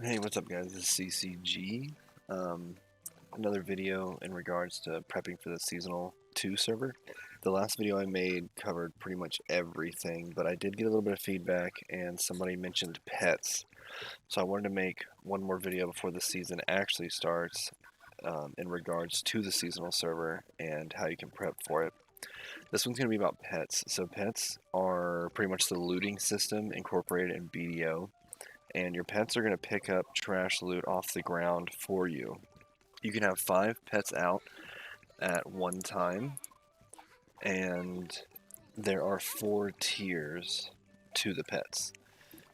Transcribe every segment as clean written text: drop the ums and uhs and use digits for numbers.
Hey, what's up, guys? This is CCG. Um, another video in regards to prepping for the Seasonal 2 server. The last video I made covered pretty much everything, but I did get a little bit of feedback and somebody mentioned pets. So I wanted to make one more video before the season actually starts in regards to the Seasonal server and how you can prep for it. This one's going to be about pets. So pets are pretty much the looting system incorporated in BDO, and your pets are going to pick up trash loot off the ground for you. You can have 5 pets out at one time, and there are 4 tiers to the pets.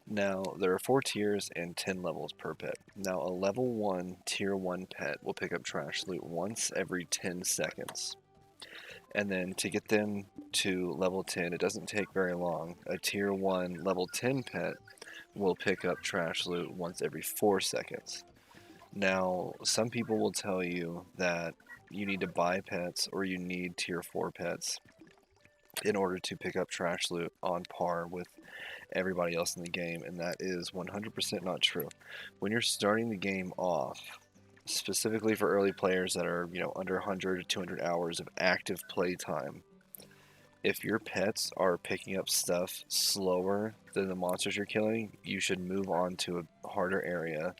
Now, there are 4 tiers and 10 levels per pet. Now, a level 1 tier 1 pet will pick up trash loot once every 10 seconds. And then to get them to level 10, it doesn't take very long. A tier 1 level 10 pet will pick up trash loot once every 4 seconds. Now, some people will tell you that you need to buy pets or you need tier 4 pets in order to pick up trash loot on par with everybody else in the game, and that is 100% not true. When you're starting the game off, specifically for early players that are, under 100 to 200 hours of active play time, if your pets are picking up stuff slower than the monsters you're killing, you should move on to a harder area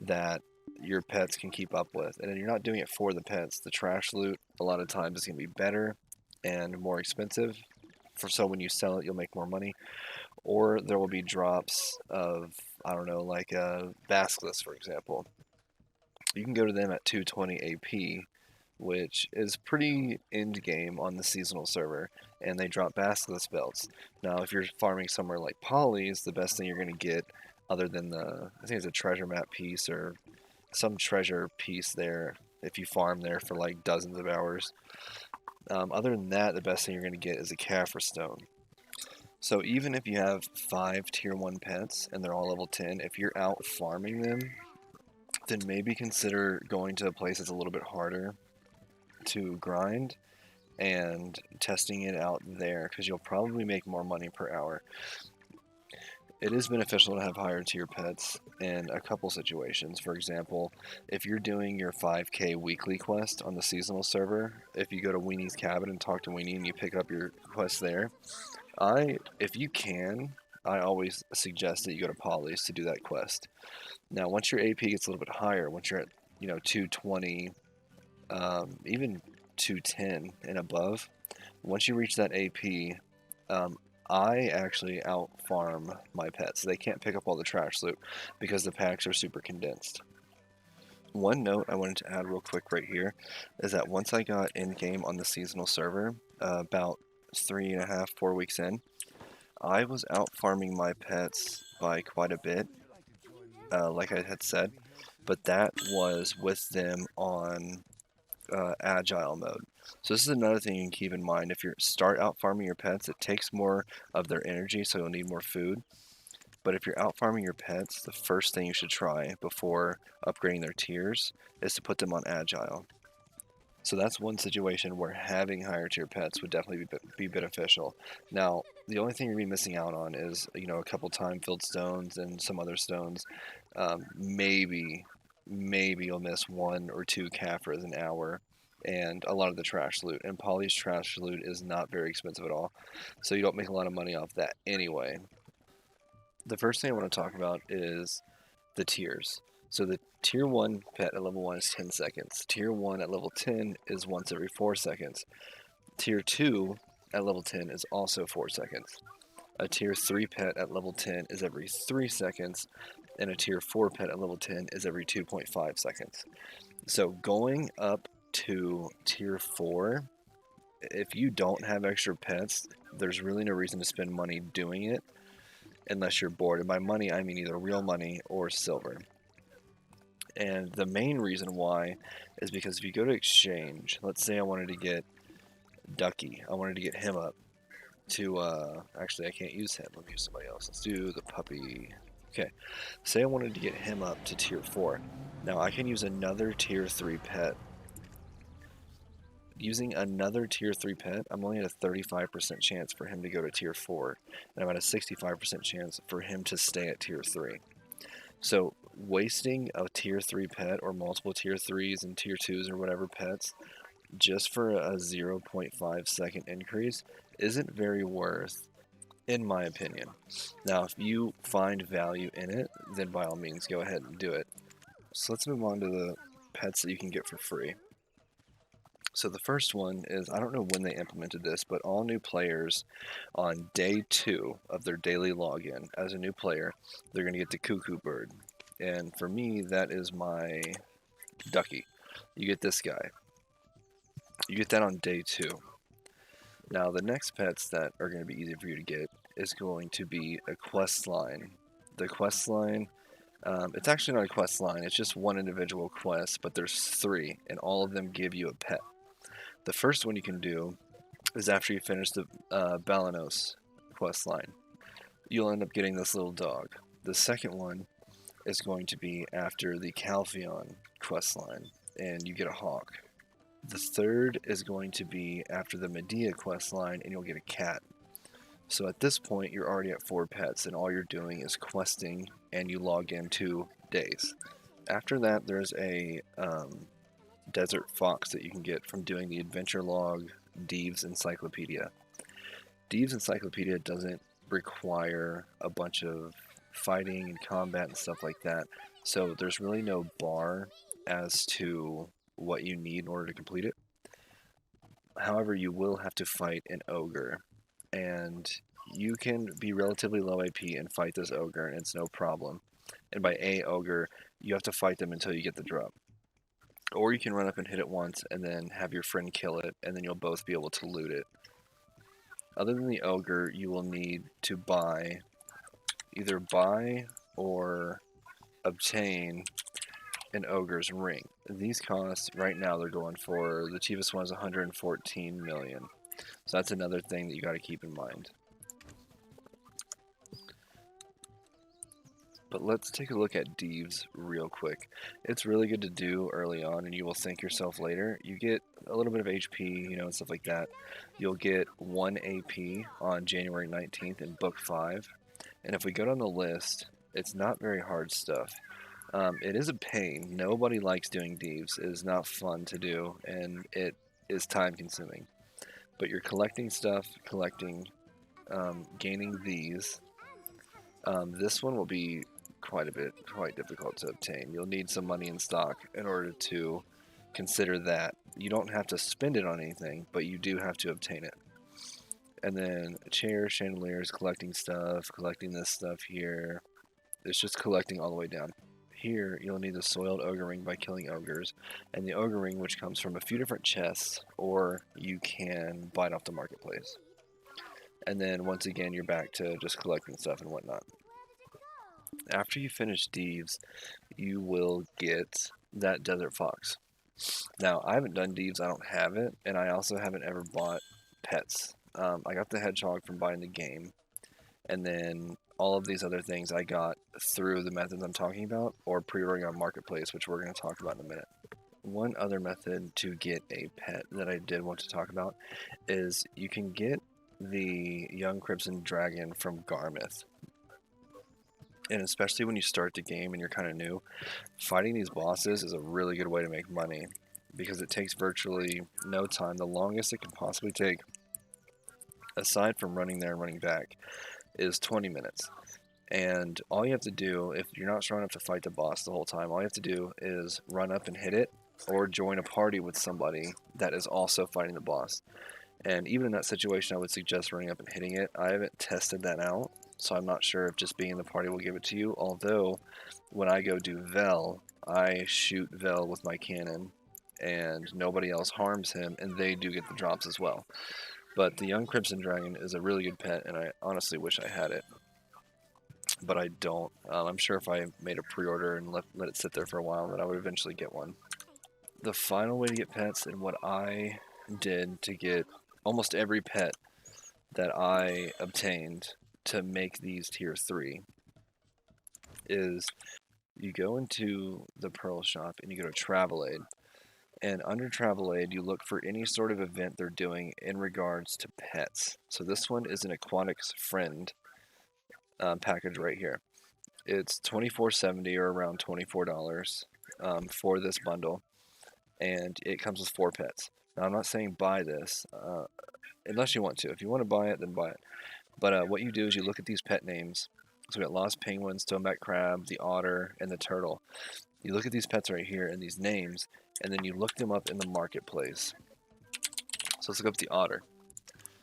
that your pets can keep up with. And then you're not doing it for the pets. The trash loot a lot of times is going to be better and more expensive. So when you sell it, you'll make more money. Or there will be drops of, I don't know, like Basilisk, for example. You can go to them at 220 AP, which is pretty end game on the seasonal server, and they drop Basilisk belts. Now, if you're farming somewhere like Polly's, the best thing you're going to get, other than I think it's a treasure map piece or some treasure piece there, if you farm there for like dozens of hours. Other than that, the best thing you're going to get is a Kaffir stone. So even if you have 5 tier 1 pets and they're all level 10, if you're out farming them, then maybe consider going to a place that's a little bit harder to grind and testing it out there, because you'll probably make more money per hour. It is beneficial to have higher tier pets in a couple situations. For example, if you're doing your 5K weekly quest on the seasonal server, if you go to Weenie's cabin and talk to Weenie and you pick up your quest there, if you can, I always suggest that you go to Polly's to do that quest. Now, once your AP gets a little bit higher, once you're at 220, even 210 and above, once you reach that AP, I actually out farm my pets. They can't pick up all the trash loot because the packs are super condensed. One note I wanted to add real quick right here is that once I got in game on the seasonal server, about 3.5, 4 weeks in, I was out farming my pets by quite a bit, like I had said, but that was with them on agile mode. So this is another thing you can keep in mind. If you start out farming your pets, it takes more of their energy, so you'll need more food. But if you're out farming your pets, the first thing you should try before upgrading their tiers is to put them on agile. So that's one situation where having higher tier pets would definitely be beneficial. Now, the only thing you're going to be missing out on is, a couple time-filled stones and some other stones. Maybe you'll miss 1 or 2 Caphras an hour and a lot of the trash loot. And Polly's trash loot is not very expensive at all, so you don't make a lot of money off that anyway. The first thing I want to talk about is the tiers. So the tier 1 pet at level 1 is 10 seconds. Tier 1 at level 10 is once every 4 seconds. Tier 2 at level 10 is also 4 seconds. A tier 3 pet at level 10 is every 3 seconds, and a tier 4 pet at level 10 is every 2.5 seconds. So going up to tier 4, if you don't have extra pets, there's really no reason to spend money doing it unless you're bored. And by money, I mean either real money or silver. And the main reason why is because if you go to exchange, let's say I wanted to get Ducky, I wanted to get him up to, actually I can't use him, let me use somebody else. Let's do the puppy. Okay, say I wanted to get him up to tier 4. Now I can use another tier 3 pet. Using another tier 3 pet, I'm only at a 35% chance for him to go to tier 4, and I'm at a 65% chance for him to stay at tier 3. So wasting a tier 3 pet or multiple tier 3s and tier 2s or whatever pets just for a 0.5 second increase isn't very worth, in my opinion. Now, if you find value in it, then by all means go ahead and do it. So let's move on to the pets that you can get for free. So the first one is, I don't know when they implemented this, but all new players on day 2 of their daily login as a new player, they're going to get the cuckoo bird. And for me, that is my ducky. You get this guy. You get that on day 2. Now the next pets that are going to be easy for you to get is going to be a quest line. The quest line, it's actually not a quest line, it's just one individual quest, but there's 3, and all of them give you a pet. The first one you can do is after you finish the Balanos quest line. You'll end up getting this little dog. The second one is going to be after the Calpheon quest line, and you get a hawk. The third is going to be after the Medea quest line, and you'll get a cat. So at this point, you're already at 4 pets, and all you're doing is questing, and you log in 2 days. After that, there's a desert fox that you can get from doing the adventure log Deeves Encyclopedia. Deeves Encyclopedia doesn't require a bunch of fighting and combat and stuff like that, so there's really no bar as to what you need in order to complete it. However, you will have to fight an ogre, and you can be relatively low AP and fight this ogre, and it's no problem. And by a ogre, you have to fight them until you get the drop. Or you can run up and hit it once and then have your friend kill it, and then you'll both be able to loot it. Other than the ogre, you will need to either buy or obtain an ogre's ring. These costs, right now, they're going for, the cheapest one is 114 million. So that's another thing that you got to keep in mind. But let's take a look at Deeves real quick. It's really good to do early on, and you will thank yourself later. You get a little bit of HP, and stuff like that. You'll get 1 AP on January 19th in Book 5. And if we go down the list, it's not very hard stuff. It is a pain. Nobody likes doing Deeves. It is not fun to do, and it is time consuming. But you're collecting stuff, gaining these. This one will be quite difficult to obtain. You'll need some money in stock in order to consider that. You don't have to spend it on anything, but you do have to obtain it. And then chairs, chandeliers, collecting stuff, collecting this stuff here. It's just collecting all the way down. Here, you'll need the soiled ogre ring by killing ogres, and the ogre ring, which comes from a few different chests, or you can buy it off the marketplace. And then once again, you're back to just collecting stuff and whatnot. After you finish Deeves, you will get that desert fox. Now, I haven't done Deeves, I don't have it, and I also haven't ever bought pets. I got the hedgehog from buying the game, and then all of these other things I got through the methods I'm talking about, or pre-ordering on Marketplace, which we're going to talk about in a minute. One other method to get a pet that I did want to talk about is you can get the young Crimson Dragon from Garmouth. And especially when you start the game and you're kind of new, fighting these bosses is a really good way to make money because it takes virtually no time. The longest it can possibly take, aside from running there and running back, is 20 minutes. And all you have to do, if you're not strong enough to fight the boss the whole time, all you have to do is run up and hit it, or join a party with somebody that is also fighting the boss. And even in that situation, I would suggest running up and hitting it. I haven't tested that out, so I'm not sure if just being in the party will give it to you. Although, when I go do Vel, I shoot Vel with my cannon, and nobody else harms him, and they do get the drops as well. But the young Crimson Dragon is a really good pet, and I honestly wish I had it. But I don't. I'm sure if I made a pre-order and let it sit there for a while, that I would eventually get one. The final way to get pets, and what I did to get almost every pet that I obtained to make these tier 3, is you go into the Pearl shop and you go to Travel Aid. And under Travel Aid, you look for any sort of event they're doing in regards to pets. So this one is an Aquatics Friend package right here. It's $24.70 or around $24 for this bundle, and it comes with 4 pets. Now, I'm not saying buy this unless you want to. If you want to buy it, then buy it. But what you do is you look at these pet names. So we got lost penguin, stoneback crab, the otter, and the turtle. You look at these pets right here and these names, and then you look them up in the marketplace. So let's look up the otter.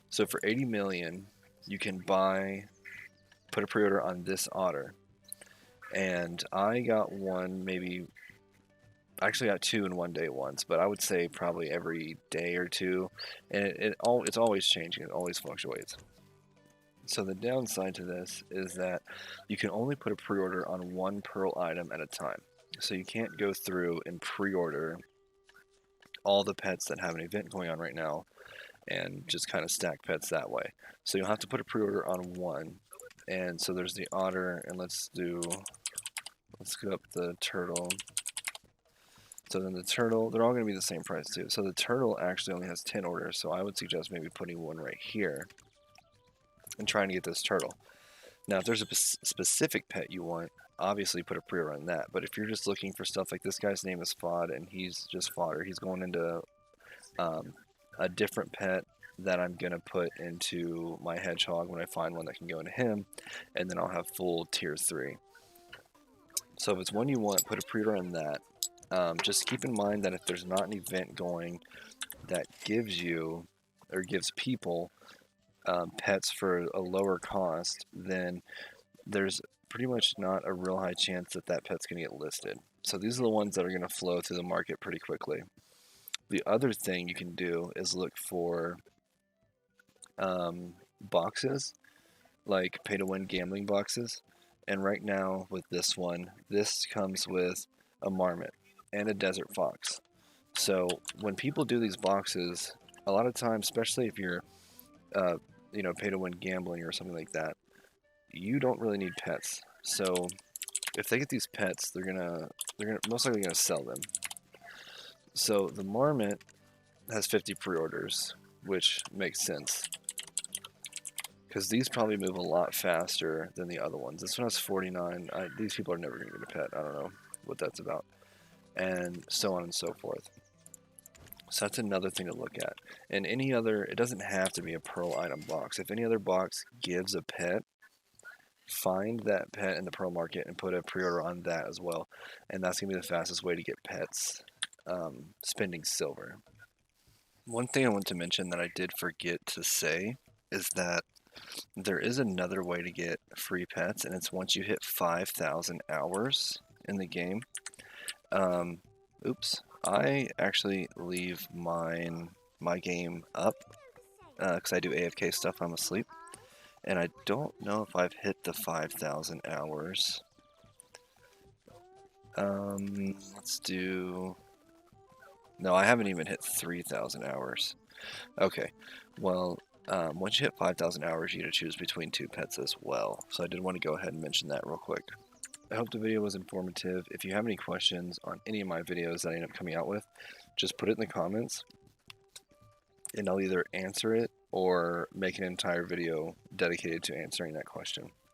So for 80 million, you can put a pre-order on this otter. And I got one I actually got 2 in one day once, but I would say probably every day or two, and it's always changing. It always fluctuates. So the downside to this is that you can only put a pre-order on one pearl item at a time. So you can't go through and pre-order all the pets that have an event going on right now and just kind of stack pets that way. So you'll have to put a pre-order on one. And so there's the otter, and let's go up the turtle. So then the turtle, they're all going to be the same price too. So the turtle actually only has 10 orders, so I would suggest maybe putting one right here and trying to get this turtle. Now, if there's a specific pet you want, obviously put a pre-order on that. But if you're just looking for stuff like this guy's name is Fod, and he's just fodder, he's going into a different pet that I'm going to put into my hedgehog when I find one that can go into him, and then I'll have full tier 3. So if it's one you want, put a pre-order on that. Just keep in mind that if there's not an event going that gives you or gives people pets for a lower cost, then there's pretty much not a real high chance that that pet's going to get listed. So these are the ones that are going to flow through the market pretty quickly. The other thing you can do is look for boxes, like pay-to-win gambling boxes. And right now with this one, this comes with a marmot and a desert fox. So when people do these boxes, a lot of times, especially if you're, pay-to-win gambling or something like that, you don't really need pets. So if they get these pets, they're most likely gonna sell them. So the marmot has 50 pre-orders, which makes sense because these probably move a lot faster than the other ones. This one has 49. These people are never gonna get a pet. I don't know what that's about, and so on and so forth. So that's another thing to look at. And any other, it doesn't have to be a pearl item box. If any other box gives a pet, find that pet in the pearl market and put a pre-order on that as well. And that's going to be the fastest way to get pets spending silver. One thing I want to mention that I did forget to say is that there is another way to get free pets, and it's once you hit 5,000 hours in the game. Oops. I actually leave my game up because I do AFK stuff. I'm asleep, and I don't know if I've hit the 5,000 hours. Let's do. No, I haven't even hit 3,000 hours. Okay, well, once you hit 5,000 hours, you get to choose between 2 pets as well. So I did want to go ahead and mention that real quick. I hope the video was informative. If you have any questions on any of my videos that I end up coming out with, just put it in the comments, and I'll either answer it or make an entire video dedicated to answering that question.